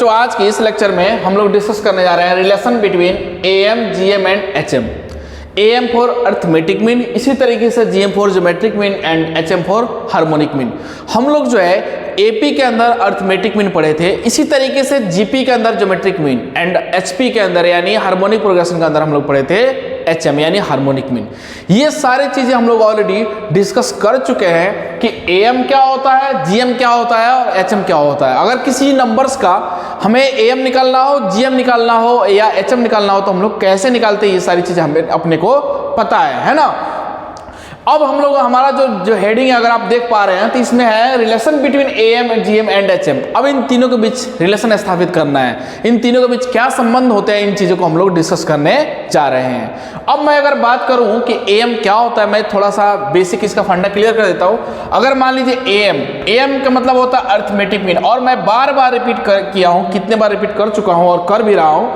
बच्चों आज की इस लेक्चर में हम लोग डिस्कस करने जा रहे हैं relation between am, GM and HM. Am for arithmetic mean, इसी तरीके से GM for geometric mean and HM for harmonic mean. हम लोग जो है एपी के अंदर अर्थमेटिक मीन पढ़े थे, इसी तरीके से जीपी के अंदर ज्योमेट्रिक मीन एंड एचपी के अंदर यानी हार्मोनिक प्रोग्रेशन के अंदर हम लोग पढ़े थे एचएम यानी हार्मोनिक मीन। ये सारी चीजें हम लोग ऑलरेडी डिस्कस कर चुके हैं कि एएम क्या होता है, जीएम क्या होता है और एचएम क्या होता है। अगर किसी नंबर्स का हमें एएम निकालना हो, जीएम निकालना हो या एचएम निकालना हो तो हम लोग कैसे निकालते हैं, ये सारी चीजें हमें अपने को पता है ना। अब हम लोग हमारा जो हेडिंग है अगर आप देख पा रहे हैं तो इसमें है relation between am, GM and HM. अब इन तीनों के बीच रिलेशन स्थापित करना है, इन तीनों के बीच क्या संबंध होते हैं, इन चीजों को हम लोग डिस्कस करने जा रहे हैं। अब मैं अगर बात करूं कि एएम क्या होता है, मैं थोड़ा सा बेसिक इसका फंडा क्लियर कर देता हूं। अगर मान लीजिए एएम का मतलब होता है अर्थमेटिक मीन, और मैं बार बार रिपीट किया हूं, कितने बार रिपीट कर चुका हूं और कर भी रहा हूं।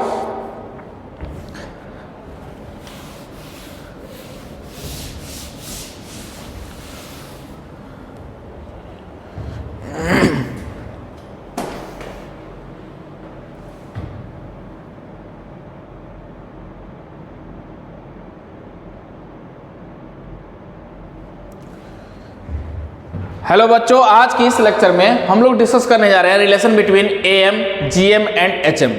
हेलो बच्चों, आज की इस लेक्चर में हम लोग डिस्कस करने जा रहे हैं relation between am, GM and HM.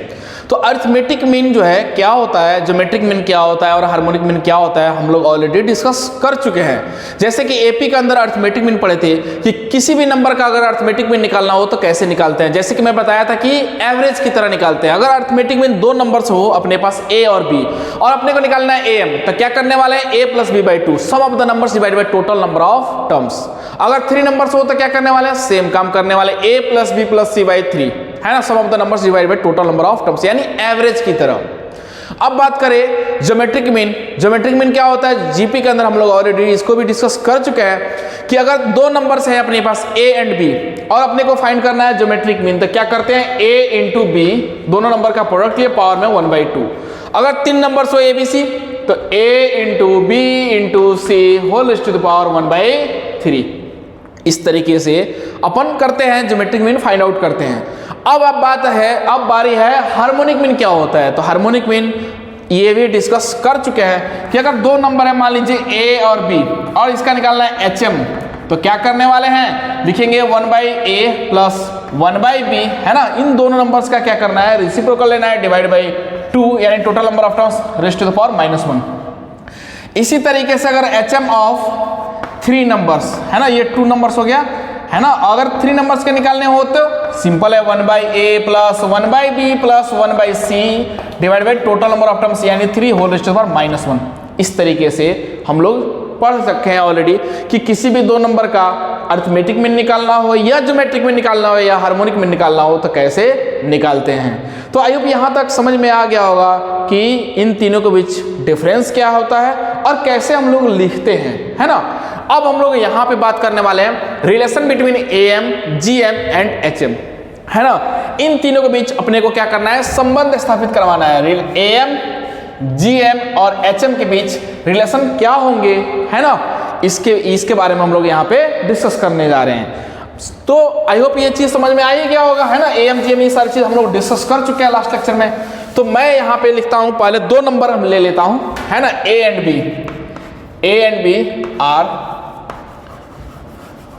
तो अर्थमेटिक मीन जो है क्या होता है, ज्योमेट्रिक मीन क्या होता है और हार्मोनिक मीन क्या होता है, हम लोग ऑलरेडी डिस्कस कर चुके हैं। जैसे कि एपी के अंदर अर्थमेटिक मीन पढ़े थे कि किसी भी नंबर का अगर अर्थमेटिक मीन निकालना हो तो कैसे निकालते हैं। जैसे कि मैं बताया था कि एवरेज की तरह निकालते हैं। अगर अर्थमेटिक मीन दो नंबर्स हो अपने पास ए और बी और अपने को निकालना है एएम, तो क्या करने वाले हैं, A plus B by 2 sum of the numbers divide by total number of terms. अगर 3 नंबर्स हो तो क्या करने वाले हैं, सेम काम करने वाले, A plus B plus C by 3 है ना, sum of the numbers divide by total number of terms यानी एवरेज की तरह। अब बात करें ज्योमेट्रिक मीन। ज्योमेट्रिक मीन क्या होता है, जीपी के अंदर हम लोग ऑलरेडी इसको भी डिस्कस कर चुके हैं कि अगर दो नंबर्स हैं अपने पास ए एंड बी और अपने को फाइंड करना है ज्योमेट्रिक मीन, तो क्या करते हैं, ए इंटू बी दोनों नंबर का प्रोडक्ट लिए पावर में 1/2। अगर 3 नंबर्स हो ए बी सी तो A into B into C whole to the power 1/3। इस तरीके से अपन करते हैं ज्योमेट्रिक मीन फाइंड आउट करते हैं। अब बारी है हार्मोनिक मीन क्या होता है। तो हार्मोनिक मीन ये भी डिस्कस कर चुके हैं कि अगर दो नंबर है मान लीजिए ए और बी और इसका निकालना है एचएम, तो क्या करने वाले हैं, लिखेंगे 1/a प्लस 1/b है ना। इन दोनों नंबर्स का क्या करना है, रेसिप्रोकल लेना है, डिवाइड बाई 2 यानी total number of terms raise to the power -1। इसी तरीके से अगर एचएम ऑफ 3 नंबर्स है ना, ये 2 नंबर्स हो गया है ना। अगर 3 नंबर्स के निकालने हो तो सिंपल है 1/a plus 1/b plus 1/c divide by total number of terms यानी 3 whole raise to the power -1। इस तरीके से हम लोग पढ़ सकते हैं ऑलरेडी कि किसी भी दो नंबर का अर्थमेटिक मीन निकालना हो या ज्योमेट्रिक मीन निकालना हो या हार्मोनिक मीन निकालना हो तो कैसे निकालते हैं। तो आई होप यहाँ तक समझ में आ गया होगा कि इन तीनों के बीच डिफरेंस क्या होता है और कैसे हम लोग लिखते हैं, है ना। अब हम लोग यहाँ पे बात करने वाले हैं relation between am, GM and HM, है ना। इन तीनों के बीच अपने को क्या करना है, संबंध स्थापित करवाना है। एएम, जीएम और एचएम के बीच रिलेशन क्या होंगे, है ना, इसके बारे में हम लोग यहाँ पे डिस्कस करने जा रहे हैं। तो आई होप ये चीज समझ में आई क्या होगा, है ना। एएम, जीएम ये सारी चीज हम लोग डिस्कस कर चुके हैं लास्ट लेक्चर में। तो मैं यहाँ पे लिखता हूँ, पहले दो नंबर हम ले लेता हूँ, है ना, A and B are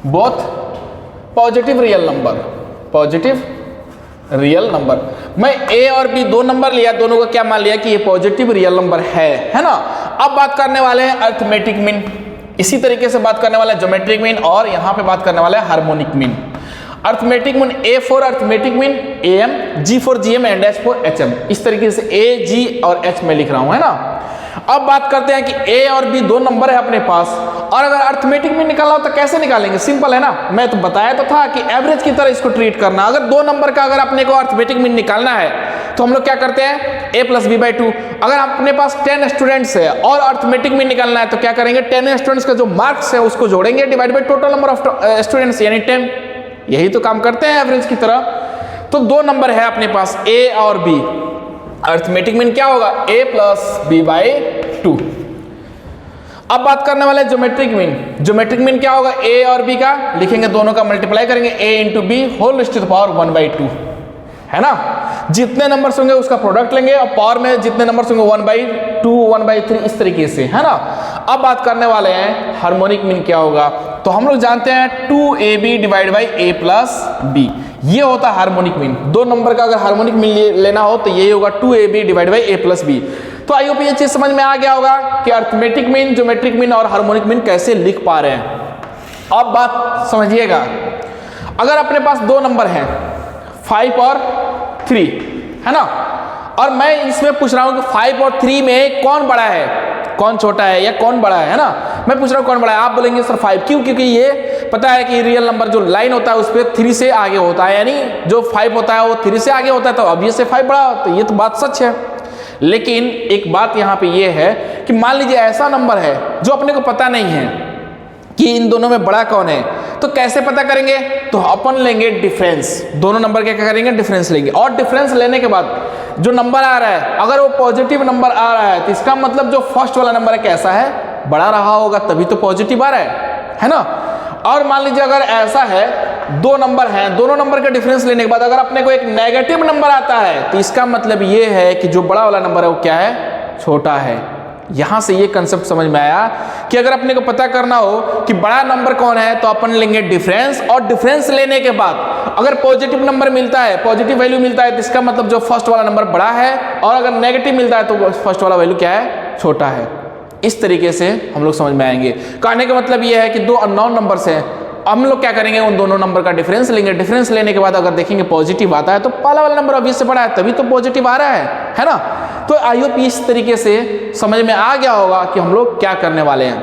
both positive real number. मैं ए और बी दो नंबर लिया, दोनों को क्या मान लिया कि ये पॉजिटिव रियल नंबर है ना। अब बात करने वाले हैं अर्थमेटिक मीन, इसी तरीके से बात करने वाला है ज्योमेट्रिक मीन और यहाँ पे बात करने वाला है harmonic mean. Arithmetic mean A for arithmetic mean AM, G for GM and H for HM. इस तरीके से ए, जी और एच में लिख रहा हूं, है ना। अब बात करते हैं कि ए और बी दो नंबर है अपने पास और अगर अर्थमेटिक मीन निकालना हो तो कैसे निकालेंगे, सिंपल है ना। मैं तो बताया तो था कि एवरेज की तरह इसको ट्रीट करना। अगर दो नंबर का अगर अपने को अर्थमेटिक मीन निकालना है तो हम लोग क्या करते हैं, a प्लस बी बाई 2। अगर अपने पास 10 स्टूडेंट्स है और अर्थमेटिक मीन निकालना है तो क्या करेंगे, 10 स्टूडेंट्स का जो मार्क्स है उसको जोड़ेंगे divide by total number of students यानी 10। यही तो काम करते हैं एवरेज की तरह। तो दो नंबर है अपने पास ए और बी, अर्थमेटिक मीन क्या होगा, a प्लस बी बाई 2। अब बात करने वाले ज्योमेट्रिक मीन। ज्योमेट्रिक मीन क्या होगा, ए और बी का लिखेंगे, दोनों का मल्टीप्लाई करेंगे, a into B whole to the power 1/2, है ना। जितने नंबर्स होंगे उसका प्रोडक्ट लेंगे और पावर में जितने नंबर्स होंगे 1/2 1/3 इस तरीके से, है ना। अब बात करने वाले हैं हार्मोनिक मीन क्या होगा। तो हम लोग जानते हैं 2ab divide by a plus b, ये होता है हार्मोनिक मीन। दो नंबर का अगर हार्मोनिक मीन लेना हो तो यही होगा 2ab divide by a plus b। तो आई होप ये चीज समझ में आ गया होगा कि अर्थमेटिक मीन, ज्योमेट्रिक मीन और हार्मोनिक मीन कैसे लिख पा रहे हैं। अब बात समझिएगा, अगर अपने पास दो नंबर हैं 5 और 3, है ना, और मैं इसमें पूछ रहा हूं कि 5 और 3 में कौन बड़ा है, कौन छोटा है या कौन बड़ा है ना। मैं पूछ रहा हूं कौन बड़ा है, आप बोलेंगे सर 5, क्यों? क्योंकि ये पता है कि रियल नंबर जो लाइन होता है उस पर 3 से आगे होता है, यानी जो 5 होता है वो 3 से आगे होता है, तो अब ये से 5 बड़ा, तो ये तो बात सच है। लेकिन एक बात यहाँ पे ये है कि मान लीजिए ऐसा नंबर है जो अपने को पता नहीं है कि इन दोनों में बड़ा कौन है, तो कैसे पता करेंगे? तो अपन लेंगे डिफरेंस, दोनों नंबर के क्या करेंगे, डिफरेंस लेंगे। और डिफरेंस लेने के बाद जो नंबर आ रहा है अगर वो पॉजिटिव नंबर आ रहा है तो इसका मतलब जो फर्स्ट वाला नंबर है कैसा है, बड़ा रहा होगा, तभी तो पॉजिटिव आ रहा है ना। और मान लीजिए अगर ऐसा है दो नंबर हैं, दोनों नंबर का डिफरेंस लेने के बाद अगर अपने को एक नेगेटिव नंबर आता है तो इसका मतलब ये है कि जो बड़ा वाला नंबर है वो क्या है, छोटा है। यहां से ये कंसेप्ट समझ में आया कि अगर अपने को पता करना हो कि बड़ा नंबर कौन है तो अपन लेंगे डिफरेंस, और डिफरेंस लेने के बाद अगर पॉजिटिव नंबर मिलता है, पॉजिटिव वैल्यू मिलता है तो इसका मतलब जो फर्स्ट वाला नंबर बड़ा है, और अगर नेगेटिव मिलता है तो फर्स्ट वाला वैल्यू क्या है, छोटा है। इस तरीके से हम लोग समझ में आएंगे। कहने का मतलब ये है कि दो अननोन नंबर्स हैं, हम लोग क्या करेंगे, उन दोनों नंबर का डिफरेंस लेंगे। डिफरेंस लेने के बाद अगर देखेंगे पॉजिटिव आता है तो पहला वाला नंबर ऑब्वियस से बड़ा है, तभी तो पॉजिटिव आ रहा है ना। तो आई होप इस तरीके से समझ में आ गया होगा कि हम लोग क्या करने वाले हैं।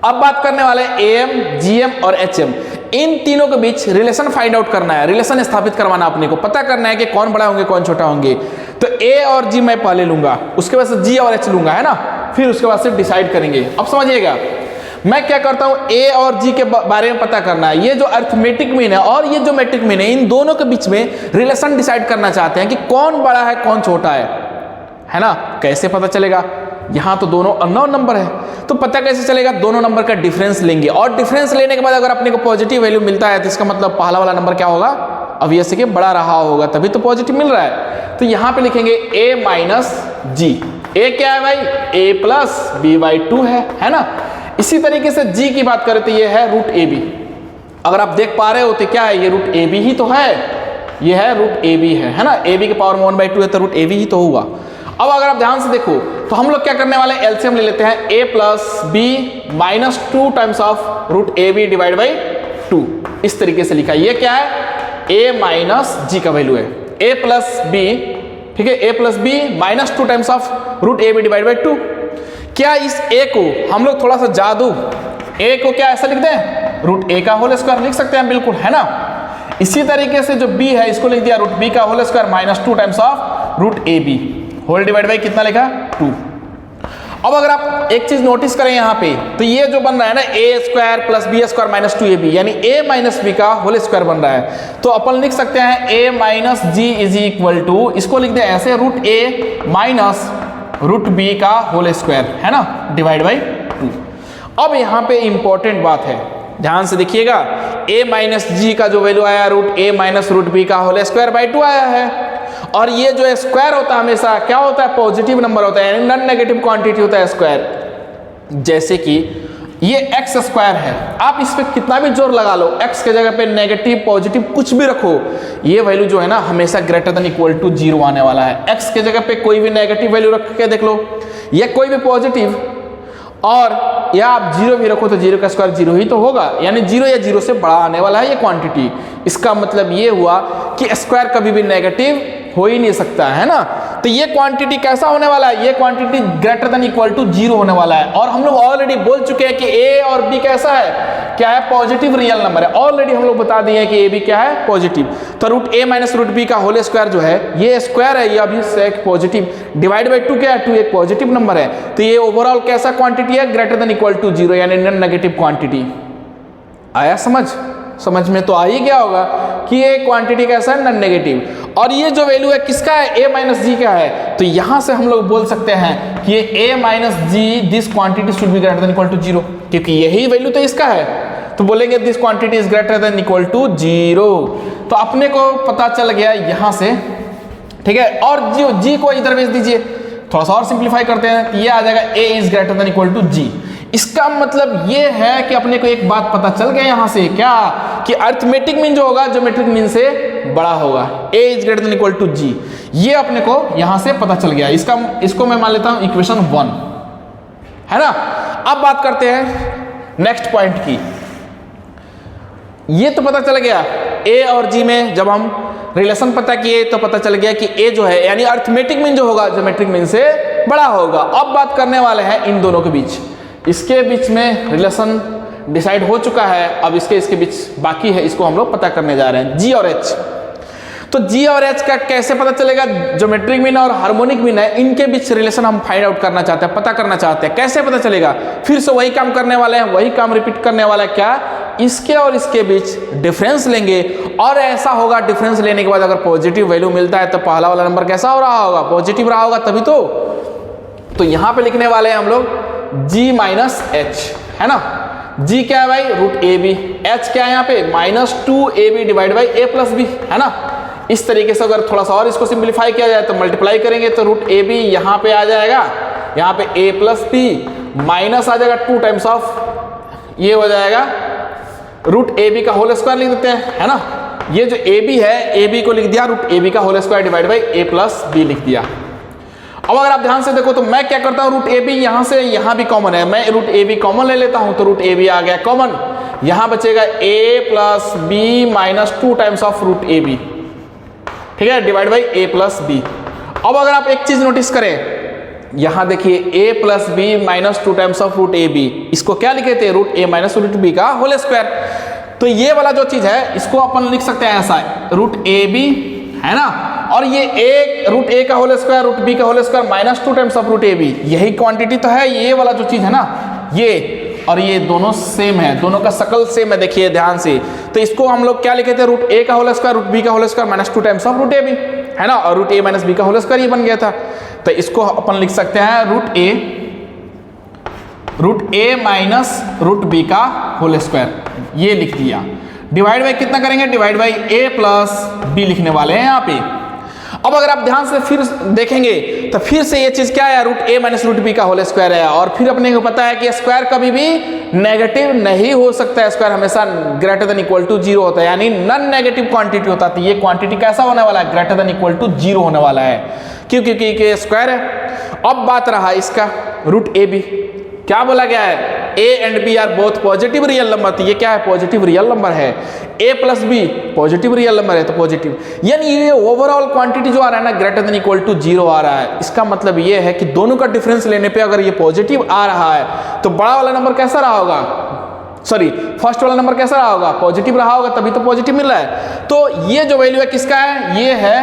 अब बात करने वाले हैं AM, GM और HM, इन तीनों के बीच रिलेशन फाइंड आउट करना है, रिलेशन स्थापित करवाना, अपने को पता करना है कि कौन बड़ा होंगे कौन छोटा होंगे। तो A और G मैं पहले लूंगा, उसके बाद से G और H लूंगा, है ना, फिर उसके बाद से डिसाइड करेंगे। अब समझिएगा मैं क्या करता हूं, A और G के बारे में पता करना है। ये जो अर्थमेटिक मीन है और ये जो मैट्रिक मीन है, इन दोनों के बीच में रिलेशन डिसाइड करना चाहते हैं कि कौन बड़ा है कौन छोटा है ना। कैसे पता चलेगा, यहां तो दोनों अननोन नंबर है, तो पता कैसे चलेगा, दोनों नंबर का डिफरेंस लेंगे। और डिफरेंस लेने के बाद अगर अपने को पॉजिटिव वैल्यू मिलता है तो इसका मतलब पहला वाला नंबर क्या होगा, ऑब्वियसली कि बड़ा रहा होगा, तभी तो पॉजिटिव मिल रहा है। तो यहां पे लिखेंगे A माइनस G। A क्या है भाई, A प्लस B/2 है ना। इसी तरीके से G की बात करें तो ये है रूट AB। अगर आप देख पा रहे हो तो क्या है, ये रूट AB ही तो है, ये है रूट AB है ना। AB के पावर में 1/2 है तो रूट AB ही तो होगा। अब अगर आप ध्यान से देखो तो हम लोग क्या करने वाले हैं, एलसीएम ले लेते हैं। A plus B minus 2 times of root AB divide by 2, इस तरीके से लिखा है। ये क्या है, A माइनस G का वैल्यू है, A प्लस B, ठीक है, A plus B minus 2 times of root AB divide by 2। क्या इस A को हम लोग थोड़ा सा जादू, A को क्या ऐसा लिख दें, रूट A का होल स्क्वायर लिख सकते हैं, बिल्कुल, है ना। इसी तरीके से जो B है इसको लिख दिया रूट B का whole square minus 2 times of root AB whole divide by कितना लिखा, 2। अब अगर आप एक चीज नोटिस करें यहाँ पे, तो ये जो बन रहा है ना A square plus B square minus 2AB, यानी A माइनस B का होल स्क्वायर बन रहा है। तो अपन लिख सकते हैं A minus G is equal to, इसको लिख दे ऐसे, root A minus root B का होल स्क्वायर, है ना, डिवाइड बाई 2। अब यहाँ पे इंपॉर्टेंट बात है, ध्यान से देखिएगा, A माइनस G का जो वैल्यू आया root A minus root B का होल स्क्वायर बाई 2 आया है। और ये जो स्क्वायर होता है हमेशा क्या होता है, पॉजिटिव नंबर होता है, यानी नॉन नेगेटिव क्वांटिटी होता है स्क्वायर। जैसे कि ये एक्स स्क्वायर है, आप इस पे कितना भी जोर लगा लो, एक्स के जगह पे नेगेटिव पॉजिटिव कुछ भी रखो, ये वैल्यू जो है ना हमेशा ग्रेटर देन इक्वल टू 0 आने वाला है। एक्स के जगह पे कोई भी नेगेटिव वैल्यू रख के देख लो, या कोई भी पॉजिटिव, और या आप 0 भी रखो तो 0 का स्क्वायर 0 ही तो होगा, यानी 0 या 0 से बड़ा आने वाला है ये क्वांटिटी। इसका मतलब ये हुआ कि स्क्वायर कभी भी नेगेटिव हो ही नहीं सकता, है ना। तो ये क्वांटिटी कैसा होने वाला है, ये quantity greater than equal to 0 होने वाला है। और हम लोग ऑलरेडी बोल चुके हैं कि A और B कैसा है, क्या है, पॉजिटिव रियल नंबर है। ऑलरेडी हम लोग बता दिए हैं कि A B क्या है, पॉजिटिव। तो root A minus root B का होल स्क्वायर जो है ये स्क्वायर है, ये अभी से एक पॉजिटिव, डिवाइड बाई 2 क्या है, 2 एक पॉजिटिव नंबर है। तो ये ओवरऑल कैसा क्वांटिटी है, ग्रेटर देन इक्वल टू 0, यानी नॉन नेगेटिव क्वांटिटी। आया समझ में तो आ ही गया होगा कि ये क्वांटिटी कैसा है, नॉन नेगेटिव। और ये जो वैल्यू है किसका है, A माइनस जी का है। तो यहां से हम लोग बोल सकते हैं कि ये A माइनस G this quantity should be greater than equal to 0, क्योंकि यही वैल्यू तो इसका है। तो बोलेंगे this quantity is greater than equal to 0। तो अपने को पता चल गया यहां से, ठीक है। और जी को इधर भेज दीजिए, थोड़ा सा और सिंप्लीफाई करते हैं, ये आ जाएगा a is greater than equal to G. इसका मतलब ये है कि अपने को एक बात पता चल गया यहां से, क्या कि अरिथमेटिक मीन जो होगा ज्योमेट्रिक मीन से बड़ा होगा, a is greater than equal to G. ये अपने को यहां से पता चल गया। इसको मैं मान लेता हूं इक्वेशन 1, है ना। अब बात करते हैं नेक्स्ट पॉइंट की। ये तो पता चल गया a और g में जब हम रिलेशन पता किए तो पता चल गया कि a जो है यानी अरिथमेटिक मीन जो होगा ज्योमेट्रिक मीन से बड़ा होगा। अब बात करने वाले हैं इन दोनों के बीच, इसके बीच में रिलेशन डिसाइड हो चुका है, अब इसके बीच बाकी है, इसको हम लोग पता करने जा रहे हैं g और h। तो g और h का कैसे पता चलेगा? ज्योमेट्रिक मीन और हार्मोनिक मीन है, इनके बीच रिलेशन हम फाइंड आउट करना चाहते हैं, पता करना चाहते हैं। कैसे पता चलेगा? फिर से वही काम करने वाले हैं, वही काम रिपीट करने वाला है। क्या? इसके और इसके बीच डिफरेंस लेंगे, और ऐसा होगा डिफरेंस लेने के बाद अगर पॉजिटिव वैल्यू मिलता है तो पहला वाला नंबर कैसा हो रहा होगा? पॉजिटिव रहा होगा तभी तो यहां पे लिखने वाले हैं हम लोग g माइनस एच, है ना। g क्या है भाई? Root A B. h क्या है यहाँ पे? -2ab divide by a plus B, है ना। इस तरीके से अगर थोड़ा सा और इसको सिंप्लीफाई किया जाए तो मल्टीप्लाई करेंगे तो रूट ए बी यहाँ पे आ जाएगा, यहाँ पे a प्लस बी माइनस आ जाएगा 2 टाइम्स ऑफ ये हो जाएगा रूट ए बी का होल स्क्वायर लिख देते हैं, है ना। ये जो ए बी है, ए बी को लिख दिया रूट ए बी का whole square divide by a plus B लिख दिया। अब अगर आप ध्यान से देखो तो मैं क्या करता हूँ, रूट ए बी यहाँ से यहाँ भी कॉमन है, मैं रूट ए बी कॉमन ले लेता हूँ तो रूट ए बी आ गया कॉमन, यहाँ बचेगा a plus B minus 2 times of root A B, ठीक है, divide by a plus B. अब अगर आप एक चीज नोटिस करें, यहां देखिए a plus B minus 2 times of root A B, इसको क्या लिखे थे? Root a minus root B का होल स्क्वायर। तो ये वाला जो चीज है इसको अपन लिख सकते हैं ऐसा, रूट ए बी, है ना, और ये एक रूट a का होल स्क्वायर रूट b का whole square minus 2 times of root A B, यही क्वांटिटी तो है ये वाला जो चीज है ना, ये और ये दोनों सेम है, दोनों का शकल सेम है, देखिए ध्यान से। तो इसको हम लोग क्या लिखे थे? रूट a का होल स्क्वायर रूट b का whole square minus 2 times of root A B, है ना, और रूट a माइनस b का होल स्क्वायर ये बन गया था। तो इसको अपन लिख सकते हैं root a minus root b का होल स्क्वायर, ये लिख दिया। डिवाइड बाई कितना करेंगे? Divide by a plus b लिखने वाले हैं यहाँ पे। अब अगर आप ध्यान से फिर देखेंगे तो फिर से ये चीज क्या है? Root a minus root b का होल स्क्वायर है, और फिर अपने को पता है कि स्क्वायर कभी भी नेगेटिव नहीं हो सकता है, स्क्वायर हमेशा ग्रेटर देन इक्वल टू 0 होता है, यानी नॉन नेगेटिव क्वांटिटी होता है। तो ये क्वांटिटी कैसा होने वाला है? ग्रेटर देन इक्वल टू 0 होने वाला है, क्योंकि स्क्वायर है। अब बात रहा इसका रूट ए बी, क्या बोला गया है? a and b are both positive real number, तो ये क्या है? पॉजिटिव रियल नंबर है। a plus B positive real number है तो पॉजिटिव, यानी ये ओवरऑल क्वांटिटी जो आ रहा है ना ग्रेटर देन इक्वल टू 0 आ रहा है। इसका मतलब ये है कि दोनों का डिफरेंस लेने पे अगर ये पॉजिटिव आ रहा है तो बड़ा वाला नंबर कैसा रहा होगा? सॉरी, फर्स्ट वाला नंबर कैसा रहा होगा? पॉजिटिव रहा होगा, तभी तो पॉजिटिव मिल रहा है। तो ये जो वैल्यू है किसका है? ये है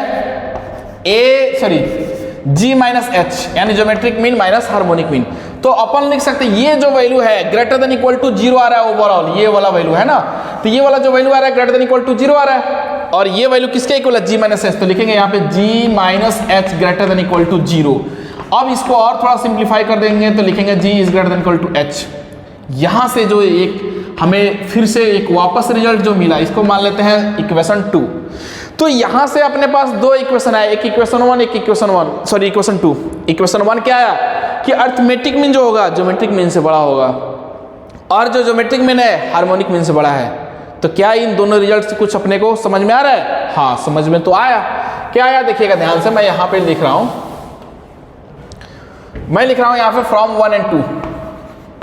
g माइनस एच, यानी geometric mean minus harmonic mean. तो अपन लिख सकते हैं ये जो वैल्यू है ग्रेटर देन इक्वल टू 0 आ रहा है ओवरऑल, ये वाला वैल्यू है ना, तो ये वाला जो वैल्यू आ रहा है ग्रेटर देन इक्वल टू 0 आ रहा है, और ये वैल्यू किसके इक्वल है? g minus H. तो लिखेंगे यहाँ पे g minus H greater than equal to 0। अब इसको और थोड़ा सिंप्लीफाई कर देंगे तो लिखेंगे g is greater than equal to h। यहाँ से जो एक हमें फिर से एक वापस रिजल्ट जो मिला, इसको मान लेते हैं इक्वेशन 2। तो यहां से अपने पास दो इक्वेशन आए, एक इक्वेशन 1 एक इक्वेशन 2। इक्वेशन 1 क्या आया कि अरिथमेटिक मीन जो होगा ज्योमेट्रिक मीन से बड़ा होगा, और जो ज्योमेट्रिक मीन है हार्मोनिक मीन से बड़ा है। तो क्या इन दोनों रिजल्ट से कुछ अपने को समझ में आ रहा है? हाँ, समझ में तो आया। क्या आया देखिएगा ध्यान से, मैं यहां पे लिख रहा हूं, मैं लिख रहा हूं यहां पे फ्रॉम 1 and 2,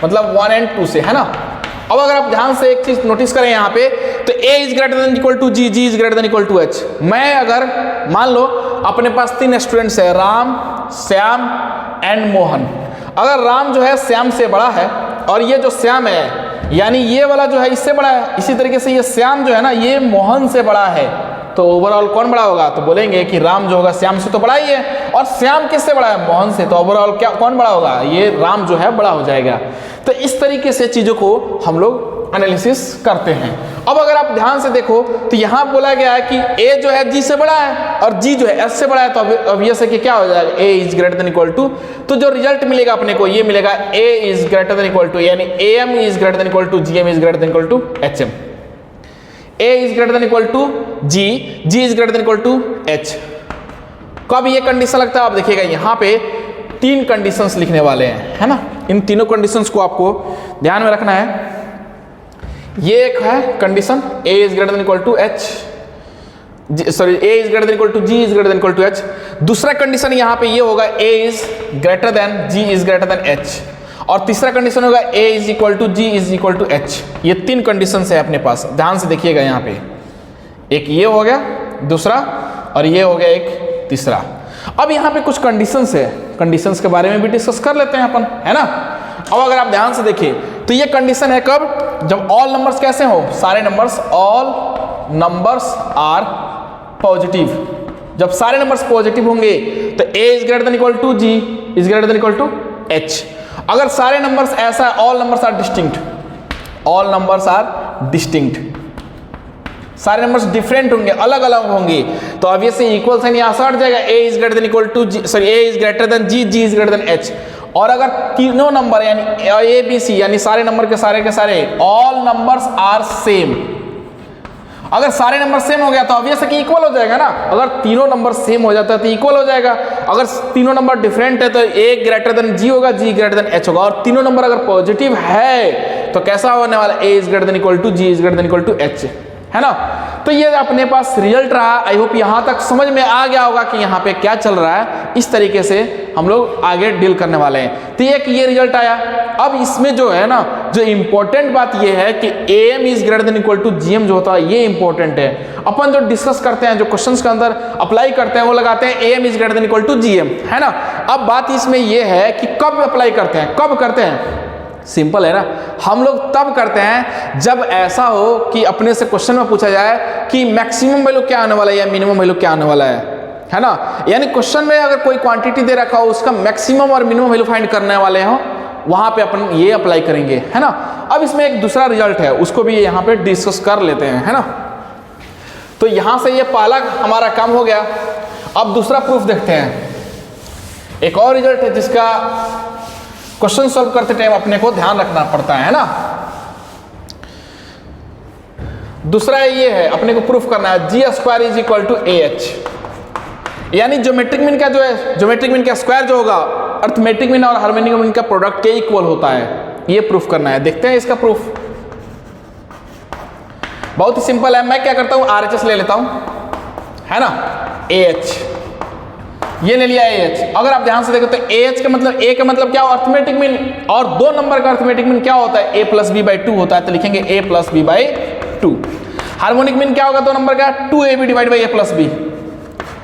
मतलब 1 and 2 से, है ना। अब अगर आप ध्यान से एक चीज नोटिस करें यहाँ पे, तो a is greater than equal to g, g is greater than equal to h। मैं अगर मान लो अपने पास 3 स्टूडेंट्स है, राम, श्याम एंड मोहन। अगर राम जो है श्याम से बड़ा है, और ये जो श्याम है यानी ये वाला जो है इससे बड़ा है, इसी तरीके से ये श्याम जो है ना ये मोहन से बड़ा है, तो ओवरऑल कौन बड़ा होगा? तो बोलेंगे कि राम जो होगा श्याम से तो बड़ा ही है, और श्याम किससे बड़ा है? मोहन से, तो ओवरऑल क्या कौन बड़ा होगा? ये राम जो है बड़ा हो जाएगा। तो इस तरीके से चीजों को हम लोग एनालिसिस करते हैं। अब अगर आप ध्यान से देखो तो यहाँ बोला गया है कि a जो है g से बड़ा है और g जो है s से बड़ा है, तो ऑब्वियस है कि क्या हो जाएगा, a is greater than equal to, तो जो रिजल्ट मिलेगा अपने को ये मिलेगा a is greater than equal to, यानी am is greater than equal to gm is greater than equal to hm, a is greater than equal to g, g is greater than equal to h। कब ये condition लगता है, आप देखिएगा यहाँ पे 3 conditions लिखने वाले हैं, है ना। इन तीनों कंडीशंस को आपको ध्यान में रखना है। ये एक है condition a is greater than equal to h, sorry a is greater than equal to g is greater than equal to h। दूसरा कंडीशन यहाँ पे ये होगा a is greater than g is greater than h, और तीसरा condition होगा a is equal to g is equal to h। ये 3 condition है अपने पास, ध्यान से देखिएगा यहाँ पे, एक ये हो गया दूसरा, और ये हो गया एक तीसरा। अब यहाँ पे कुछ कंडीशंस है, कंडीशंस के बारे में भी डिस्कस कर लेते हैं अपन, है ना। अब अगर आप ध्यान से देखें तो ये कंडीशन है कब, जब ऑल नंबर्स कैसे हो, सारे numbers, all numbers are positive. जब सारे नंबर्स पॉजिटिव होंगे तो a is greater than equal to g is greater than equal to h। अगर सारे नंबर्स ऐसा है, all numbers are distinct, all numbers are distinct, सारे नंबर्स डिफरेंट होंगे, अलग अलग होंगे, तो ऑब्वियसली इक्वल साइन यहाँ से हट जाएगा, a is greater than equal to g, sorry a is greater than g, g is greater than h। और अगर तीनों नंबर यानी a b c यानी सारे नंबर के सारे ऑल नंबर्स आर सेम, अगर सारे नंबर सेम हो गया तो ऑब्वियस है कि इक्वल हो जाएगा ना। अगर तीनों नंबर सेम हो जाता है तो इक्वल हो जाएगा। अगर तीनों नंबर डिफरेंट है तो a ग्रेटर देन g होगा, g ग्रेटर देन h होगा, और तीनों नंबर अगर पॉजिटिव है तो कैसा होने वाला, a is greater than equal to g is greater than equal to h, है ना। तो ये अपने पास रिजल्ट रहा। आई होप यहाँ तक समझ में आ गया होगा कि यहाँ पे क्या चल रहा है। इस तरीके से हम लोग आगे डील करने वाले हैं। तो ये रिजल्ट आया। अब इसमें जो है ना, जो इंपॉर्टेंट बात ये है कि am is greater than equal to gm जो होता है ये इंपॉर्टेंट है। अपन जो डिस्कस करते हैं, जो क्वेश्चंस के अंदर अप्लाई करते हैं, वो लगाते हैं am is greater than equal to gm, है ना। अब बात इसमें ये है कि कब अप्लाई करते हैं, कब करते हैं। सिंपल है ना, हम लोग तब करते हैं जब ऐसा हो कि अपने से क्वेश्चन में पूछा जाए कि मैक्सिमम वैल्यू क्या आने वाला है या मिनिमम वैल्यू क्या आने वाला है ना। यानी क्वेश्चन में अगर कोई क्वांटिटी दे रखा हो, उसका मैक्सिमम और मिनिमम वैल्यू फाइंड करने वाले हो, वहां पे अपन ये अप्लाई करेंगे, है ना। अब इसमें एक दूसरा रिजल्ट है, उसको भी यहाँ पे डिस्कस कर लेते हैं, है ना। तो यहां से ये पहला हमारा काम हो गया। अब दूसरा प्रूफ देखते हैं। एक और रिजल्ट है जिसका क्वेश्चन सॉल्व करते टाइम अपने को ध्यान रखना पड़ता है ना। दूसरा ये है, अपने को प्रूफ करना है G square is equal to AH, यानी ज्योमेट्रिक मीन का जो है, ज्योमेट्रिक मीन का स्क्वायर जो होगा अर्थमेटिक मीन और हार्मोनिक मीन का प्रोडक्ट के इक्वल होता है। ये प्रूफ करना है। देखते हैं इसका प्रूफ। बहुत ही सिंपल है। मैं क्या करता हूं, RHS ले लेता हूं, है ना। AH ये ले लिया AH। अगर आप ध्यान से देखो तो AH का मतलब, A का मतलब क्या हो, अर्थमेटिक मीन, और 2 नंबर का अर्थमेटिक मीन क्या होता है, A प्लस बी बाई 2 होता है, तो लिखेंगे A plus B by 2। Harmonic mean क्या होगा 2 नंबर का, 2AB divide by A plus B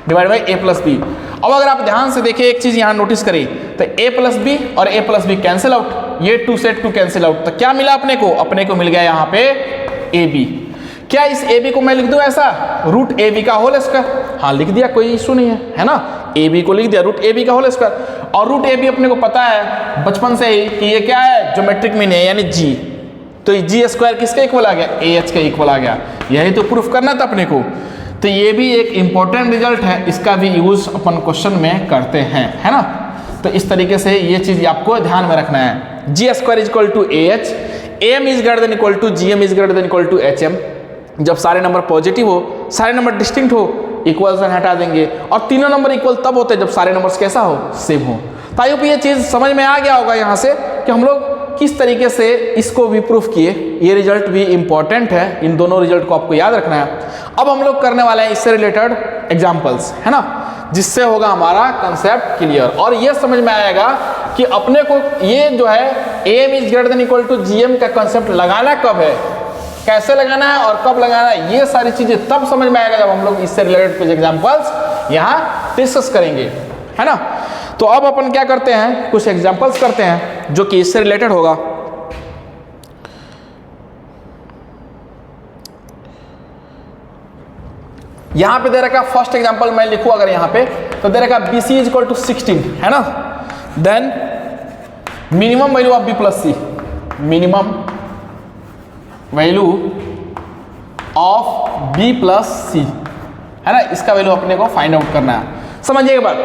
divide by A plus B. अब अगर आप ध्यान से देखिए एक चीज यहाँ नोटिस करें तो A प्लस बी और A plus B cancel out, ये 2 से 2 कैंसिल आउट, तो क्या मिला अपने को मिल गया यहाँ पे AB। क्या इस AB को मैं लिख दूं ऐसा, रूट AB का होल स्क्वायर, हाँ लिख दिया, कोई इशू नहीं है ना। AB को लिख दिया रूट AB का होल स्क्वायर, और रूट AB अपने को पता है बचपन से ही कि ये क्या है, ज्योमेट्रिक मीन है, यानी G। तो G स्क्वायर किसके इक्वल आ गया, AH के इक्वल आ गया। यही तो प्रूफ करना था अपने को। तो ये भी एक इंपॉर्टेंट रिजल्ट है, इसका भी यूज अपन क्वेश्चन में करते हैं, है ना। तो इस तरीके से ये चीज आपको ध्यान में रखना है। G square is equal to AH, AM is greater than equal to GM is greater than equal to HM। जब सारे नंबर पॉजिटिव हो, सारे नंबर डिस्टिंक्ट हो, इक्वल साइन हटा देंगे, और तीनों नंबर इक्वल तब होते हैं जब सारे नंबर्स कैसा हो, सेम हो। तो आई होप ये चीज समझ में आ गया होगा यहाँ से कि हम लोग किस तरीके से इसको भी प्रूफ किए। ये रिजल्ट भी इंपॉर्टेंट है, इन दोनों रिजल्ट को आपको याद रखना है। अब हम लोग करने वाले हैं इससे रिलेटेड एग्जाम्पल्स, है ना, जिससे होगा हमारा कंसेप्ट क्लियर, और ये समझ में आएगा कि अपने को ये जो है AM is greater than equal to GM का कंसेप्ट लगाना कब है, कैसे लगाना है और कब लगाना है, ये सारी चीजें तब समझ में आएगा जब हम लोग इससे रिलेटेड कुछ एग्जांपल्स यहाँ डिस्कस करेंगे, है ना। तो अब अपन क्या करते हैं, कुछ एग्जांपल्स करते हैं जो कि इससे रिलेटेड होगा। यहां पे दे रखा फर्स्ट एग्जांपल मैं लिखूं अगर यहां पे, तो दे रखा BC इज इक्वल टू 16, है ना। Then minimum value of B plus C, minimum value of B plus C, है ना, इसका वैल्यू अपने को फाइंड आउट करना है। समझिएगा बात।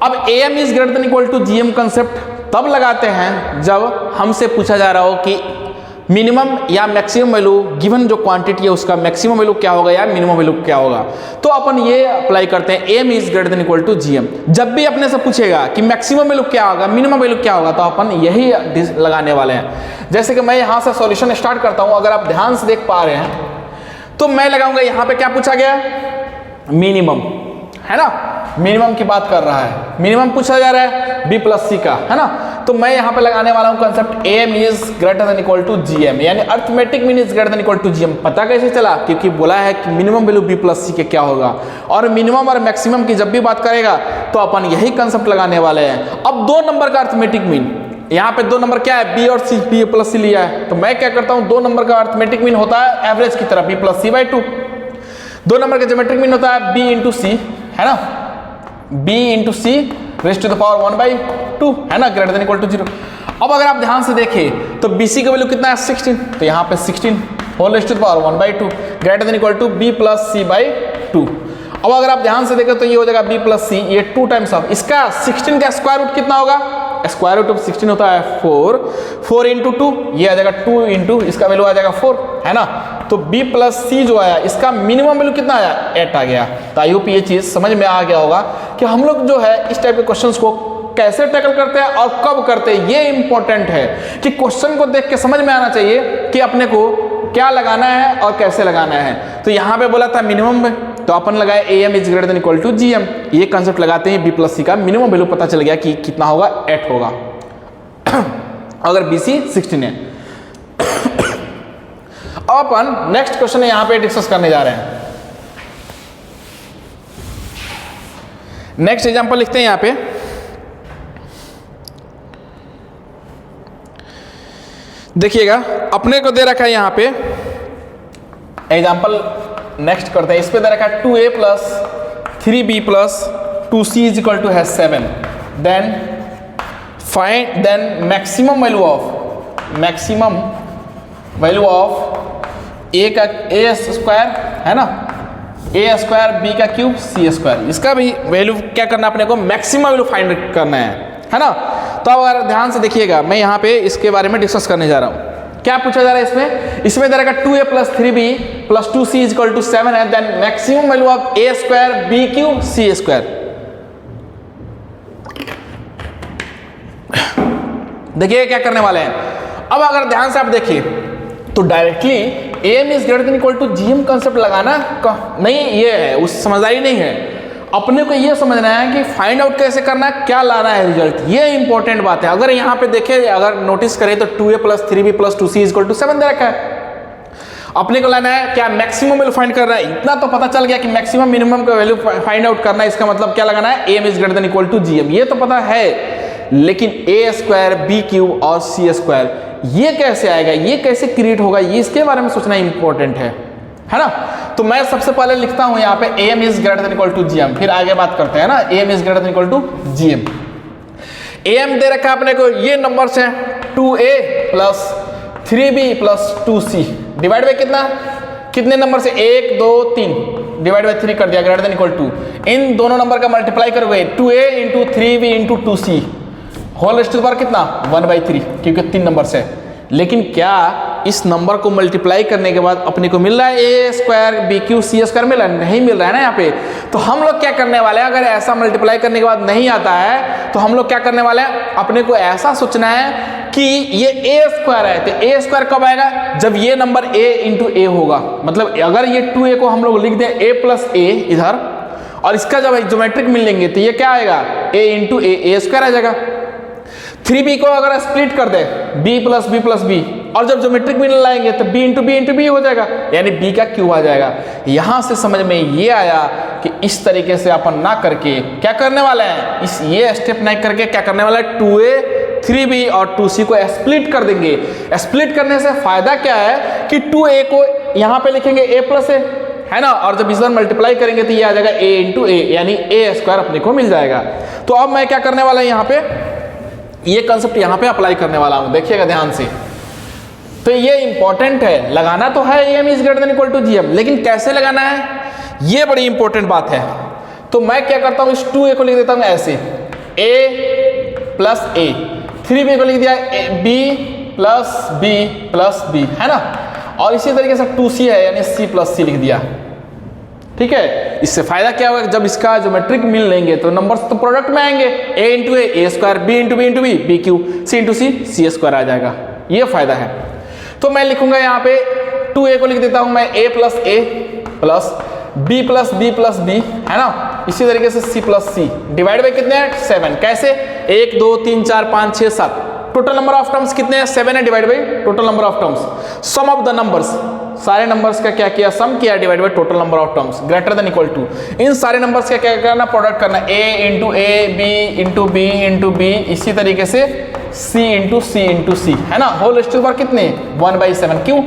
अब A M is greater than equal to G M concept तब लगाते हैं जब हमसे पूछा जा रहा हो कि मिनिमम या मैक्सिमम वैल्यू गिवन जो क्वांटिटी है उसका मैक्सिमम वैल्यू क्या होगा या मिनिमम वैल्यू क्या होगा। तो अपन ये अप्लाई करते हैं, M is greater than equal to G M. जब भी अपने से पूछेगा कि मैक्सिमम वैल्यू क्या होगा, मिनिमम वैल्यू क्या होगा, तो अपन यही लगाने वाले हैं। जैसे कि मैं यहाँ से सॉल्यूशन स्टार्ट करता हूँ, अगर आप ध्यान से देख पा रहे हैं तो मैं लगाऊंगा यहाँ पे क्या पूछा गया, मिनिमम, है ना, मिनिमम की बात कर रहा है, मिनिमम पूछा जा रहा है बी प्लस सी का, है ना। तो मैं यहाँ पे लगाने वाला हूँ concept M is greater than equal to G M, यानी arithmetic mean is greater than equal to G M. पता कैसे चला, क्योंकि बोला है कि minimum value B plus C के क्या होगा, और मिनिमम और मैक्सिमम की जब भी बात करेगा तो अपन यही कंसेप्ट लगाने वाले हैं। अब 2 नंबर का अर्थमेटिक मीन, यहाँ पे 2 नंबर क्या है, बी और सी, बी प्लस सी लिया है, तो मैं क्या करता हूँ 2 नंबर का अर्थमेटिक मीन होता है एवरेज की तरफ B plus C by 2। 2 number का ज्योमेट्रिक मीन होता है बी इंटू सी, है ना, b into C raise to the power 1/2, है ना, ग्रेटर देन इक्वल टू 0। अब अगर आप ध्यान से देखें तो BC का वैल्यू कितना है 16, तो यहाँ पे 16 whole raise to the power 1/2 greater than equal to b plus C by 2। अब अगर आप ध्यान से देखें तो ये हो जाएगा b प्लस सी, ये 2 टाइम्स ऑफ इसका 16 का स्क्वायर रूट कितना होगा, स्क्वायर रूट ऑफ 16 होता है 4, 4 इंटू 2 ये आ जाएगा 2 इंटू इसका वैल्यू आ जाएगा 4, है ना। तो b प्लस सी जो आया इसका मिनिमम वैल्यू कितना आया 8 आ गया। तो आई होप ये चीज़ समझ में आ गया होगा कि हम लोग जो है इस टाइप के क्वेश्चंस को कैसे टैकल करते हैं और कब करते हैं। ये इंपॉर्टेंट है कि क्वेश्चन को देख के समझ में आना चाहिए कि अपने को क्या लगाना है और कैसे लगाना है। तो यहाँ पे बोला था मिनिमम में, तो अपन लगाए A M is greater than equal to G M, ये कंसेप्ट लगाते हैं, बी प्लस सी का मिनिमम वैल्यू पता चल गया कि कितना होगा 8 होगा अगर बी सी 16 है। अब अपन नेक्स्ट क्वेश्चन यहाँ पे डिस्कस करने जा रहे हैं। नेक्स्ट एग्जांपल लिखते हैं यहाँ पे, देखिएगा अपने को दे रखा है यहाँ पे एग्जांपल, नेक्स्ट करते हैं। इस पे दे रखा है 2a plus 3b plus 2c is equal to है 7, then find then maximum value of a का a स्क्वायर, है ना, a स्क्वायर b का क्यूब c स्क्वायर, इसका भी वैल्यू क्या करना है अपने को, मैक्सिमम वैल्यू फाइंड करना है ना। तो अब अगर ध्यान से देखिएगा मैं यहाँ पे इसके बारे में डिस्कस करने जा रहा हूँ। क्या पूछा जा रहा है इसमें दे रखा 2a plus 3b plus 2c is equal to 7 है, then maximum value of a square b cube c square. देखिए क्या करने वाले हैं। अब अगर ध्यान से आप देखिए तो directly M is greater than equal to GM concept लगाना नहीं, ये है उस समझदारी नहीं है। अपने को ये समझना है कि फाइंड आउट कैसे करना है, क्या लाना है रिजल्ट, ये इंपॉर्टेंट बात है। अगर यहाँ पे देखें, अगर नोटिस करें तो 2a plus 3b plus 2c is equal to 7 दे रखा है। अपने को लाना है क्या, मैक्सिमम वैल्यू फाइंड करना है। इतना तो पता चल गया कि मैक्सिमम मिनिमम का वैल्यू फाइंड आउट करना है, इसका मतलब क्या लगाना है, M is greater than equal to GM, ये तो पता है। लेकिन a स्क्वायर b क्यूब और c स्क्वायर ये कैसे आएगा, ये कैसे क्रिएट होगा, ये इसके बारे में सोचना इंपॉर्टेंट है ना। तो मैं सबसे पहले लिखता हूं यहाँ पे M is greater than equal to GM, फिर आगे बात करते हैं ना। M is greater than equal to GM, M दे रखा है अपने को, ये नंबर्स हैं 2a plus 3b plus 2c divide by कितने नंबर से, 1 2 3 डिवाइड बाय 3 कर दिया, ग्रेटर देन इक्वल टू। इन दोनों नंबर का मल्टीप्लाई करोगे 2a into 3b into 2c whole raise to the power कितना 1/3, क्योंकि 3 नंबर से। लेकिन क्या इस नंबर को मल्टीप्लाई करने के बाद अपने को मिल रहा है a square b cube c square मिल रहा है, नहीं मिल रहा है ना यहाँ पे। तो हम लोग क्या करने वाले हैं, अगर ऐसा मल्टीप्लाई करने के बाद नहीं आता है तो हम लोग क्या करने वाले हैं, अपने को ऐसा सोचना है कि ये a स्क्वायर है, तो a स्क्वायर कब आएगा, जब ये नंबर a इंटू a होगा। मतलब अगर ये 2a को हम लोग लिख दें a प्लस a इधर, और इसका जब ज्योमेट्रिक मिल लेंगे तो ये क्या आएगा, a इंटू a स्क्वायर आ जाएगा। 3b को अगर स्प्लिट कर दे b प्लस b, और जब ज्योमेट्रिक मीन लाएंगे तो b इंटू b हो जाएगा, यानी b का क्यूब आ जाएगा। यहां से समझ में ये आया कि इस तरीके से अपन ना करके क्या करने वाले हैं, इस ये स्टेप नहीं करके क्या करने वाला है, 2a 3b और 2c को स्प्लिट कर देंगे। स्प्लिट करने से फायदा क्या है कि 2a को यहाँ पे लिखेंगे a प्लस a, है ना, और जब इस बार मल्टीप्लाई करेंगे तो ये आ जाएगा a इंटू a, यानी a स्क्वायर अपने को मिल जाएगा। तो अब मैं क्या करने वाला हूं, यहाँ पे ये कंसेप्ट यहाँ पे अप्लाई करने वाला हूं, देखिएगा ध्यान से। तो ये इंपॉर्टेंट है, लगाना तो है AM is greater than equal to GM, लेकिन कैसे लगाना है ये बड़ी इंपॉर्टेंट बात है। तो मैं क्या करता हूँ, इस 2A को लिख देता हूँ ऐसे, A प्लस A, 3B को लिख दिया B plus B plus B, है ना, और इसी तरीके से 2C है यानी C प्लस C लिख दिया। ठीक है, इससे फायदा क्या होगा, जब इसका ज्योमेट्रिक मीन लेंगे तो नंबर्स तो प्रोडक्ट में आएंगे, A into A square, B into B into B B cube, C into C square आ जाएगा, ये फायदा है। तो मैं लिखूंगा यहाँ पे 2A को लिख देता हूं मैं A plus A plus B plus B plus B, है ना, इसी तरीके से C plus C divide by कितने हैं 7, कैसे 1 2 3 4 5 6 7, टोटल नंबर ऑफ टर्म्स कितने हैं 7 है, divide by total number of terms, sum of the numbers, सारे नंबर्स का क्या किया, सम किया, divide by total number of terms greater than equal to, इन सारे नंबर्स का क्या करना, प्रोडक्ट करना, A into A B into B into B, इसी तरीके से C इंटू C, है ना, होल रेस्ट टू पावर कितने 1/7, क्यों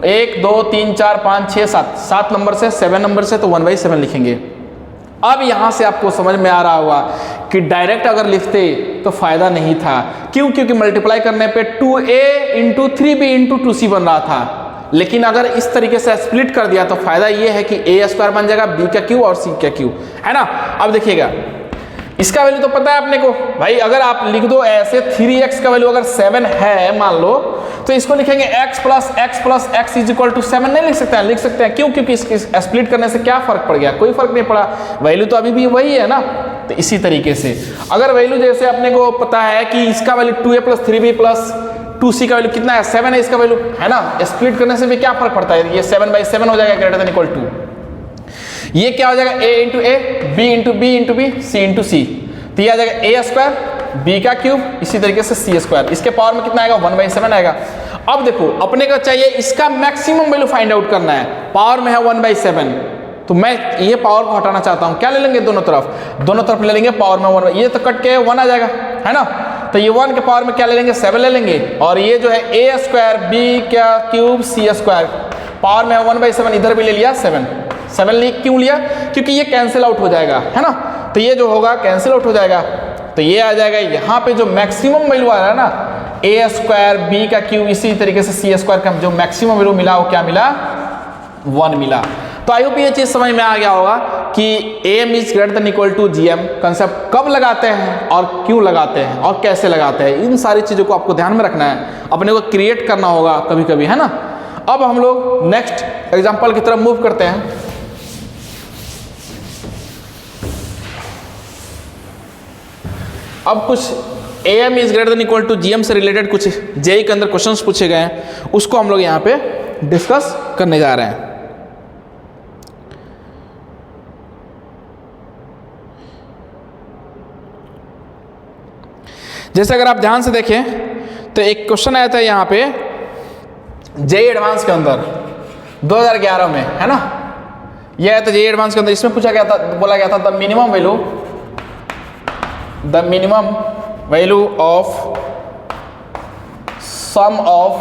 1 2 3 4 5 6 7, 7 नंबर से 7 नंबर से तो 1/7 लिखेंगे। अब यहां से आपको समझ में आ रहा होगा कि डायरेक्ट अगर लिखते तो फायदा नहीं था, क्यों, क्योंकि मल्टीप्लाई करने पे 2A into 3B into 2C बन रहा था, लेकिन अगर इस तरीके से स्प्लिट कर दिया तो फायदा ये है कि A स्क्वायर बन जाएगा B का क्यू और C का क्यू, है ना। अब देखिएगा इसका वैल्यू तो पता है अपने को भाई, अगर आप लिख दो ऐसे 3x का वैल्यू अगर 7 है मान लो, तो इसको लिखेंगे x plus x is equal to 7 नहीं लिख सकते हैं, लिख सकते हैं, क्यों, क्योंकि इसकी स्प्लिट करने से क्या फर्क पड़ गया, कोई फर्क नहीं पड़ा, वैल्यू तो अभी भी वही है ना। तो इसी तरीके से अगर वैल्यू जैसे अपने को पता है कि इसका value 2A plus 3B plus 2C का वैल्यू कितना है 7 है इसका वैल्यू, है ना, स्प्लिट करने से भी क्या फर्क पड़ता है, ये 7/7 हो जाएगा ग्रेटर देन इक्वल टू, ये क्या हो जाएगा A into A B into B into B C into C, तो ये आ जाएगा A स्क्वायर B का क्यूब, इसी तरीके से C स्क्वायर, इसके पावर में कितना आएगा 1/7 आएगा। अब देखो अपने को चाहिए इसका मैक्सिमम वैल्यू फाइंड आउट करना है, पावर में है 1/7, तो मैं ये पावर को हटाना चाहता हूँ, क्या ले लेंगे दोनों तरफ ले लेंगे पावर में 1, ये तो कट के 1 आ जाएगा, है ना, तो ये 1 के पावर में क्या ले लेंगे 7 ले लेंगे, और ये जो है A स्क्वायर B का क्यूब C स्क्वायर पावर में 1/7, इधर भी ले लिया 7 क्यों लिया, क्योंकि ये कैंसिल आउट हो जाएगा, है ना, तो ये जो होगा कैंसिल आउट हो जाएगा, तो ये आ जाएगा यहाँ पे जो मैक्सिमम वैल्यू आ रहा है ना A स्क्वायर B का क्यूब, इसी तरीके से C स्क्वायर का जो मैक्सिमम वैल्यू मिला वो क्या मिला 1 मिला। तो आई होप ये चीज समझ में आ गया होगा कि AM is greater than equal to GM concept कब लगाते हैं और क्यों लगाते हैं और कैसे लगाते हैं, इन सारी चीजों को आपको ध्यान में रखना है, अपने को क्रिएट करना होगा कभी कभी, है ना। अब हम लोग नेक्स्ट एग्जांपल की तरफ मूव करते हैं। अब कुछ AM is greater than equal to GM से रिलेटेड कुछ जेई के अंदर क्वेश्चंस पूछे गए हैं, उसको हम लोग यहाँ पे डिस्कस करने जा रहे हैं। जैसे अगर आप ध्यान से देखें तो एक क्वेश्चन आया था यहाँ पे जेई एडवांस के अंदर 2011 में, है ना, यह आया था जेई एडवांस के अंदर, इसमें पूछा गया था, बोला गया था the minimum value of sum of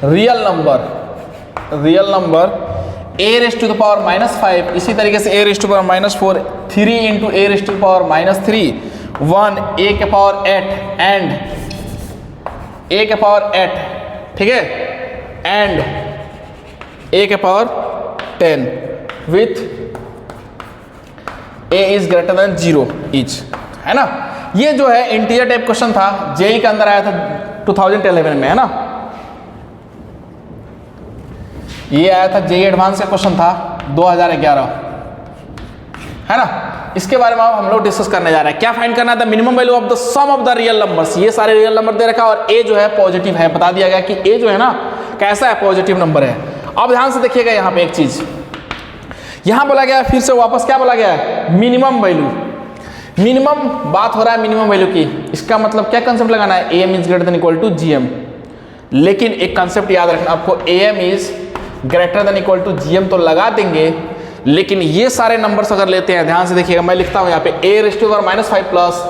real number a raised to the power -5, इसी तरीके से a raised to power -4, 3 into a raised to power -3, 1 a के पावर 8 एंड a के पावर 8, ठीक है, एंड a के power 10 with a is greater than 0 each, है ना। ये जो है इंटीरियर टाइप क्वेश्चन था, जेई के अंदर आया था 2011 में, है ना, ये आया था जेई एडवांस का क्वेश्चन था 2011, है ना। इसके बारे में हम लोग डिस्कस करने जा रहे हैं, क्या फाइंड करना था, minimum value of the sum of the real numbers, ये सारे रियल नंबर दे रखा और a जो है पॉजिटिव है, बता दिया गया कि a जो है ना कैसा है, पॉजिटिव नंबर है। अब ध्यान से देखिएगा यहाँ पे एक चीज, यहाँ बोला गया फिर से वापस क्या बोला गया है, मिनिमम वैल्यू, मिनिमम बात हो रहा है मिनिमम वैल्यू की, इसका मतलब क्या कंसेप्ट लगाना है, AM is greater than equal to GM, लेकिन एक कंसेप्ट याद रखना आपको, AM is greater than equal to GM तो लगा देंगे, लेकिन ये सारे नंबर्स अगर लेते हैं, ध्यान से देखिएगा, मैं लिखता हूं यहाँ पे a raised to power -5 plus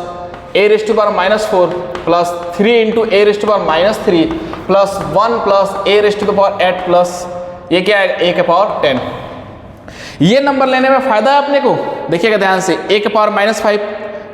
a raised to power -4 plus 3 into a raised to power -3 plus 1 plus a raised to power 8 plus ये क्या है a के पावर 10, ये नंबर लेने में फायदा है अपने को, देखिएगा ध्यान से, a के पावर -5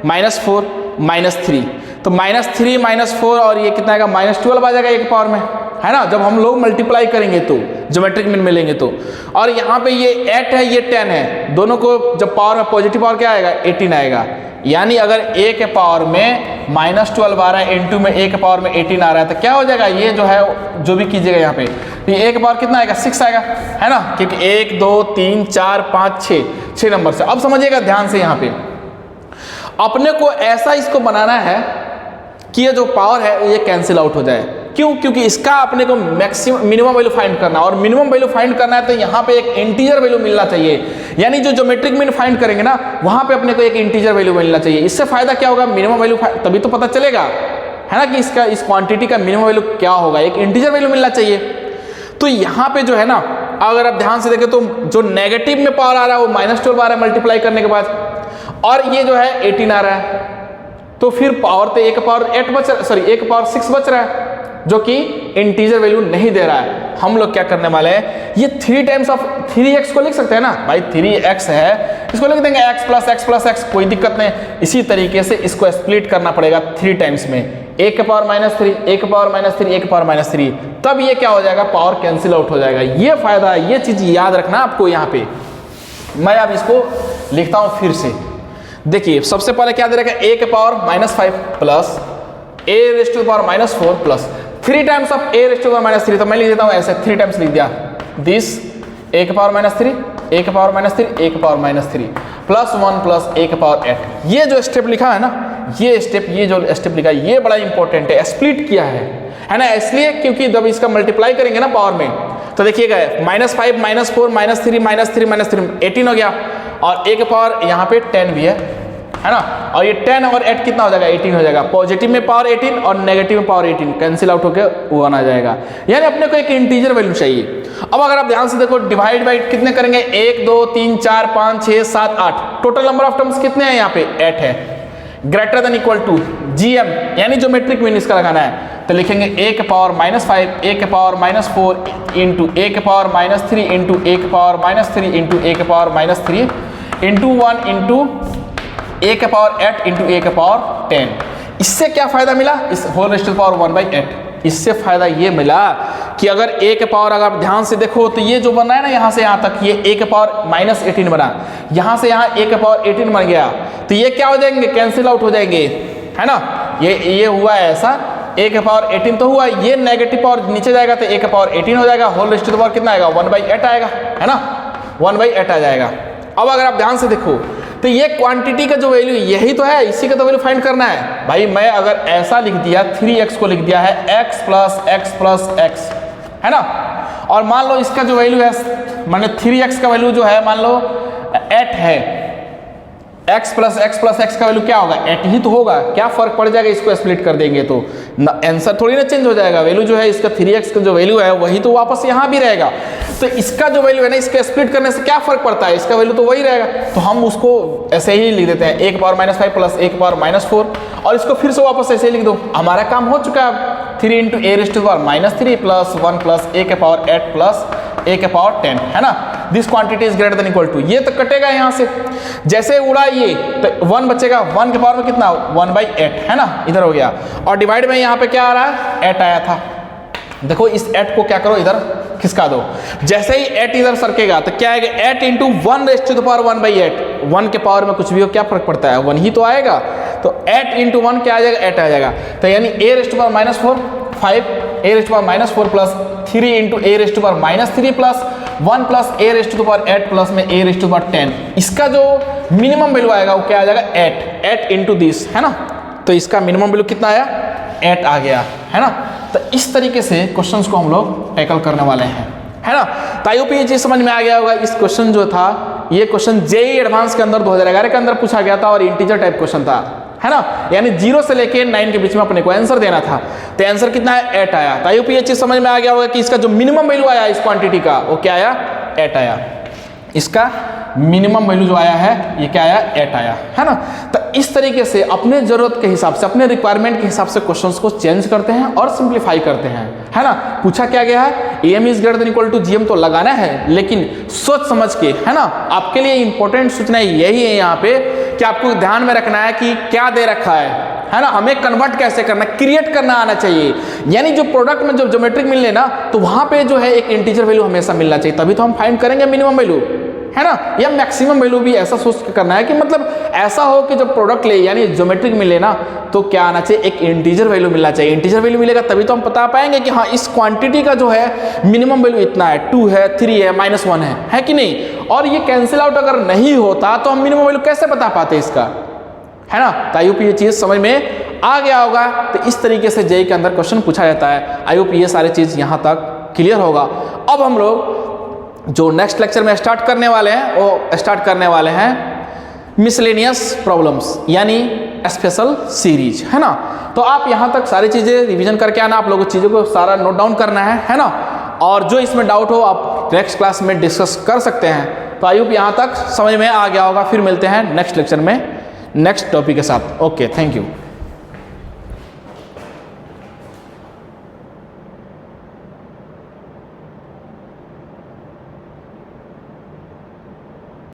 -4 -3, तो -3 -4 और ये कितना आएगा -12 आ जाएगा एक पावर में, है ना, जब हम लोग मल्टीप्लाई करेंगे तो ज्योमेट्रिक मीन मिलेंगे तो। और यहाँ पे ये 8 है ये 10 है, दोनों को जब पावर में पॉजिटिव पावर क्या आएगा 18 आएगा। यानी अगर a के पावर में -12 आ रहा है इनटू में a के पावर में 18 आ रहा है तो क्या हो जाएगा, ये जो है जो भी कीजिएगा यहाँ पे तो a के पावर कितना आएगा 6 आएगा, है ना, क्योंकि 1 2 3 4 5 6 नंबर से। अब समझिएगा ध्यान से, यहाँ पे अपने को ऐसा इसको बनाना है कि ये जो पावर है ये कैंसिल आउट हो जाए। क्यों? क्योंकि इसका अपने को मैक्सिमम मिनिमम वैल्यू फाइंड करना है, और मिनिमम वैल्यू फाइंड करना है तो यहाँ पे एक इंटीजर वैल्यू मिलना चाहिए। यानी जो ज्योमेट्रिक मीन फाइंड करेंगे ना वहाँ पे अपने को एक इंटीजर वैल्यू मिलना चाहिए। इससे फायदा क्या होगा, मिनिमम वैल्यू तभी तो पता चलेगा, है ना, कि इसका इस क्वांटिटी का मिनिमम वैल्यू क्या होगा, एक इंटीजर वैल्यू मिलना चाहिए। तो यहाँ पे जो है ना, अगर आप ध्यान से देखें तो जो नेगेटिव में पावर आ रहा है वो -12 आ रहा है मल्टीप्लाई करने के बाद, और ये जो है 18 आ रहा है, तो फिर पावर तो एक पावर 8 बच रहा, सॉरी एक पावर 6 बच रहा है जो कि इंटीजर वैल्यू नहीं दे रहा है। हम लोग क्या करने वाले हैं, ये 3 टाइम्स ऑफ 3x को लिख सकते हैं ना भाई, 3x है इसको लिख देंगे x प्लस x, कोई दिक्कत नहीं। इसी तरीके से इसको स्प्लिट करना पड़ेगा 3 टाइम्स में, a के पावर -3, a के पावर -3, a के पावर -3, तब ये क्या हो जाएगा, पावर कैंसिल आउट हो जाएगा। ये फायदा है, ये चीज याद रखना आपको। यहाँ पे मैं अब इसको लिखता हूं फिर से। देखिए सबसे पहले क्या दे रखा है, a के power -5 plus a raise to the power -4 plus 3 times of a raise to the power -3, तो मैं लिख देता हूं ऐसे 3 टाइम्स लिख दिया, दिस a के पावर -3, a के पावर -3, a के पावर -3 प्लस 1 प्लस a के पावर 8। ये जो स्टेप लिखा है ना, ये जो स्टेप लिखा है ये बड़ा इंपॉर्टेंट है, स्प्लिट किया है ना, इसलिए क्योंकि जब इसका मल्टीप्लाई करेंगे ना पावर में तो देखिएगा -5 -4 -3 -3 18 हो गया, और a के पावर यहाँ पे 10 भी है ना, और ये 10 और 8 कितना हो जाएगा 18 हो जाएगा। पॉजिटिव में पावर 18 और नेगेटिव में पावर 18 कैंसिल आउट होकर 1 आ जाएगा। यानी अपने को एक इंटीजर वैल्यू चाहिए। अब अगर आप ध्यान से देखो डिवाइड बाई कितने करेंगे, 1 2 3 4 5 6 7 8, टोटल नंबर ऑफ टर्म्स कितने हैं यहाँ पे 8 है। Greater than equal to GM यानी ज्योमेट्रिक मीन इसका लगाना है, तो लिखेंगे a के पावर -5, a के पावर -4 इंटू a के पावर -3 इंटू a के पावर -3 इंटू a के पावर -3 इंटू 1 इंटू a के पावर 8 इंटू a के पावर 10। इससे क्या फायदा मिला, इस whole raise to the power 1/8, इससे फायदा ये मिला कि अगर a के पावर अगर आप ध्यान से देखो तो ये जो बना है ना यहाँ से यहाँ तक, ये a के पावर -18 बना, यहाँ से यहाँ a के पावर 18 बन गया, तो ये क्या हो जाएंगे, कैंसिल आउट हो जाएंगे, है ना। ये हुआ है ऐसा, a के पावर 18 तो हुआ, ये नेगेटिव पावर नीचे जाएगा तो a के पावर 18 हो जाएगा, whole raise to the power कितना आएगा 1/8 आएगा, है ना, 1/8 आ जाएगा। अब अगर आप ध्यान से देखो तो ये क्वांटिटी का जो वैल्यू यही तो है, इसी का तो वैल्यू फाइंड करना है भाई। मैं अगर ऐसा लिख दिया 3x को लिख दिया है x प्लस x, है ना, और मान लो इसका जो वैल्यू है माने 3x का वैल्यू जो है मान लो 8 है, x प्लस x का वैल्यू क्या होगा 8 ही तो होगा, क्या फर्क पड़ जाएगा, इसको स्प्लिट कर देंगे तो आंसर थोड़ी ना चेंज हो जाएगा। वैल्यू जो है इसका 3x का जो वैल्यू है वही तो वापस यहाँ भी रहेगा, तो इसका जो वैल्यू है ना इसका स्प्लिट करने से क्या फर्क पड़ता है, इसका वैल्यू तो वही रहेगा, तो हम उसको ऐसे ही लिख देते हैं a के पावर -5 प्लस a के पावर -4, और इसको फिर से वापस ऐसे ही लिख दो, हमारा काम हो चुका है। 3 into a raise to the power -3 plus 1 plus a के पावर 8 प्लस a के पावर 10, है ना, this quantity is greater than equal to, ये तो कटेगा यहाँ से, जैसे उड़ा ये तो 1 बचेगा, 1 के पावर में कितना 1/8, है ना, इधर हो गया, और डिवाइड में यहाँ पे क्या आ रहा है 8 आया था। देखो इस 8 को क्या करो इधर खिसका दो, जैसे ही 8 इधर सरकेगा तो क्या आएगा 8 into 1 raise to the power 1/8, 1 के पावर में कुछ भी हो क्या फर्क पड़ता है 1 ही तो आएगा, तो 8 इंटू 1 क्या आ जाएगा 8 आ जाएगा, तो यानी a raise to the power -4 5, a raise to the power -4 plus 3 into a raise to the power -3 plus 1 plus a raise to the power 8 plus में a raise to the power 10, इसका जो minimum value आएगा वो क्या आ जाएगा 8 into this, है ना, तो इसका मिनिमम वैल्यू कितना आया 8 आ गया, है ना। तो इस तरीके से क्वेश्चंस को हम लोग टैकल करने वाले हैं, है ना। तो आई होप ये चीज समझ में आ गया होगा। इस क्वेश्चन जो था ये क्वेश्चन जेईई एडवांस के अंदर 2011 के अंदर पूछा गया था और इंटीजर टाइप क्वेश्चन था, है ना, यानी 0 से लेके 9 के बीच में अपने को आंसर देना था, तो आंसर कितना है 8 आया। तो आई होप ये चीज समझ में आ गया होगा कि इसका जो मिनिमम वैल्यू आया इस क्वांटिटी का वो क्या आया 8 आया, इसका मिनिमम वैल्यू जो आया है ये क्या आया 8 आया, है ना। तो इस तरीके से अपने जरूरत के हिसाब से अपने रिक्वायरमेंट के हिसाब से क्वेश्चंस को चेंज करते हैं और सिंप्लीफाई करते हैं, है ना। पूछा क्या गया है AM is greater than equal to GM तो लगाना है, लेकिन सोच समझ के, है ना। आपके लिए इंपॉर्टेंट सूचना यही है यहाँ पे कि आपको ध्यान में रखना है कि क्या दे रखा है ना, हमें कन्वर्ट कैसे करना, क्रिएट करना आना चाहिए। यानी जो प्रोडक्ट में जब ज्योमेट्रिक मीन लेना तो वहां पे जो है एक इंटीजर वैल्यू हमेशा मिलना चाहिए, तभी तो हम फाइंड करेंगे मिनिमम वैल्यू, है ना, या मैक्सिमम वैल्यू भी ऐसा सोच के करना है कि मतलब ऐसा हो कि जब प्रोडक्ट ले यानी ज्योमेट्रिक मीन लेना तो क्या आना चाहिए, एक इंटीजर वैल्यू मिलना चाहिए। इंटीजर वैल्यू मिलेगा तभी तो हम बता पाएंगे कि हाँ इस क्वांटिटी का जो है मिनिमम वैल्यू इतना है, 2 है, 3 है, -1 है कि नहीं। और ये कैंसिल आउट अगर नहीं होता तो हम मिनिमम वैल्यू कैसे बता पाते इसका, है ना। तो आई होप ये चीज़ समझ में आ गया होगा। तो इस तरीके से जेईई के अंदर क्वेश्चन पूछा जाता है। आई होप ये सारी चीज़ यहाँ तक क्लियर होगा। अब हम लोग जो नेक्स्ट लेक्चर में स्टार्ट करने वाले हैं वो स्टार्ट करने वाले हैं मिसलेनियस प्रॉब्लम्स यानी स्पेशल सीरीज, है ना। तो आप यहाँ तक सारी चीज़ें रिवीजन करके आना, आप लोगों को चीज़ों को सारा नोट डाउन करना है ना। और जो इसमें डाउट हो आप नेक्स्ट क्लास में डिस्कस कर सकते हैं। तो आई होप यहाँ तक समझ में आ गया होगा। फिर मिलते हैं नेक्स्ट लेक्चर में नेक्स्ट टॉपिक के साथ। Okay, thank you.